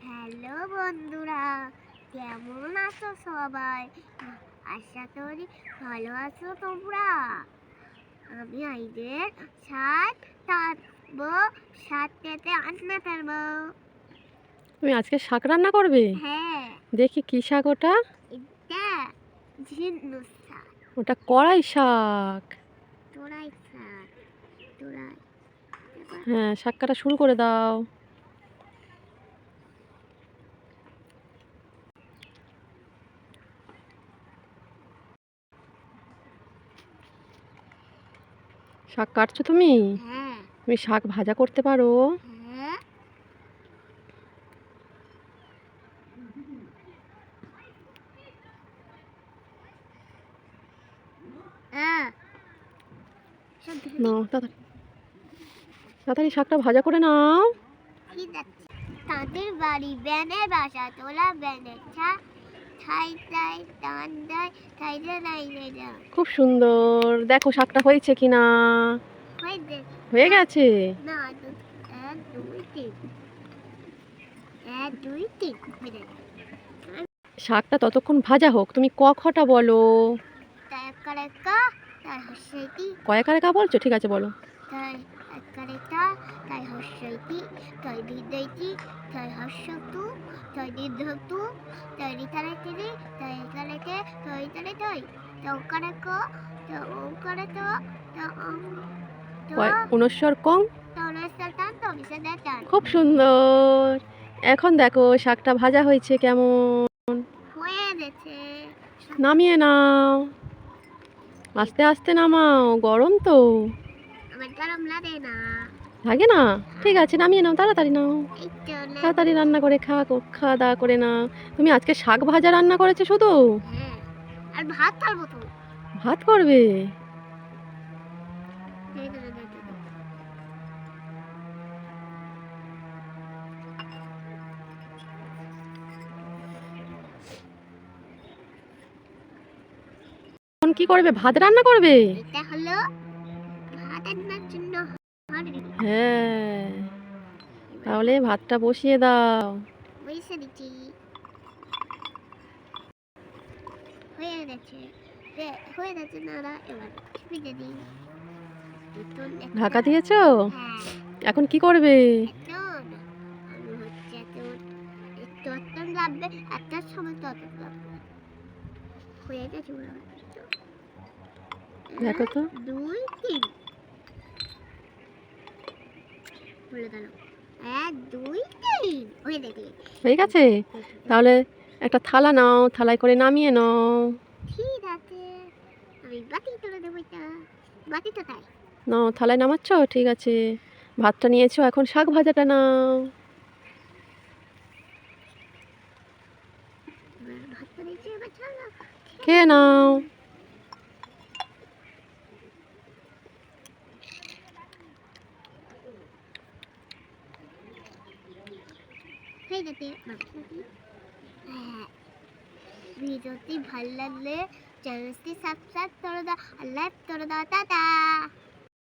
Hello বন্ধুরা, কেমন আছো সবাই? আশা করি ভালো আছো তোমরা। আমি আইদের সাত থাকবো, সাতটাতে রান্না করবো। তুমি আজকে শাক রান্না করবে? হ্যাঁ, দেখি কি শাক ওটা? এটা ঝিনুক শাক। ওটা কড়াই শাক। তোরাই শাক, তোরাই। হ্যাঁ, শাক কাটা শুরু করে দাও। শাক কাটছো তুমি? হ্যাঁ তুমি শাক ভাজা করতে পারো? হ্যাঁ হ্যাঁ নাও তাড়াতাড়ি, তাড়াতাড়ি শাকটা ভাজা করে নাও। ঠিক আছে। তাদের বাড়ি ব্যানের বাসা তোলা ব্যানের ছা ঠাই ঠাই টান দেয় ঠাইতে নাই না খুব সুন্দর, দেখো শাকটা হয়েছে কিনা। হয়ে দে হয়ে গেছে। না এক দুই তিন এক দুই তিন হয়ে যাবে। শাকটা ততক্ষণ ভাজা হোক, তুমি ক খটা বলো। তাই করে কা তাই হর্ষইতি কয়েকারে বলছো? ঠিক আছে বলো। তাই করে তা তাই হর্ষইতি তাই বিদ্যইতি তাই হর্ষতু তাই দীর্ঘতু তাই রিতারে তিরি তাই করে কে তাই তারে তাই তাও করে ক তা ও করে তো তা উনস্বর কম। তো বিশে টান খুব সুন্দর। এখন দেখো শাকটা ভাজা হয়েছে কেমন। হয়ে গেছে। নামিয়ে নাও, আস্তে আস্তে নামাও, গরম তো। আমার গরম লাগে না। লাগে না? ঠিক আছে, নামিয়ে নাও, তাড়াতাড়ি নাও। এই তো তাড়াতাড়ি রান্না করে খাওয়া দাওয়া করে নাও। তুমি আজকে শাক ভাজা রান্না করেছো শুধু? হ্যাঁ, আর ভাত খাবো তো। ভাত করবে? এই তো, এই তো, এই তো। এখন কি করবে? ভাত রান্না করবে? এটা হলো ভাত রান্নার জন্য হাঁড়ি। হ্যাঁ, তাহলে ভাতটা বসিয়ে দাও। বসে দিচ্ছি। হয়ে গেছে। হয়ে গেছে নাড়া, এবার ফিরে দিই। ঢাকা দিয়েছো? হ্যাঁ, এখন কি করবে? এখন আমি হচ্ছে একটু অটন লাগবে, একটার সময় তো অটন লাগবে। হয়ে গেছে মনে হয়। দেখো তো। 2 3 বলে গেল 1 2 3 হয়ে গেছে। হয়ে গেছে? তাহলে একটা থালা নাও, থালায় করে নামিয়ে নাও। ঠিক আছে, আমি বাটি তুলে দেবো। এটা বাটি তো তাই নাও, থালায় নামাচ্ছ? ঠিক আছে, ভাতটা নিয়েছো, এখন শাক ভাজাটা নাও। এবার ভাতটা দিচ্ছি, এবার চলো খেয়ে নাও। হয়ে গেছে। হ্যাঁ, ভিডিওটি ভালো লাগলে চ্যানেলটি সাবস্ক্রাইব করে দাও আর লাইক করে দাও। টাটা।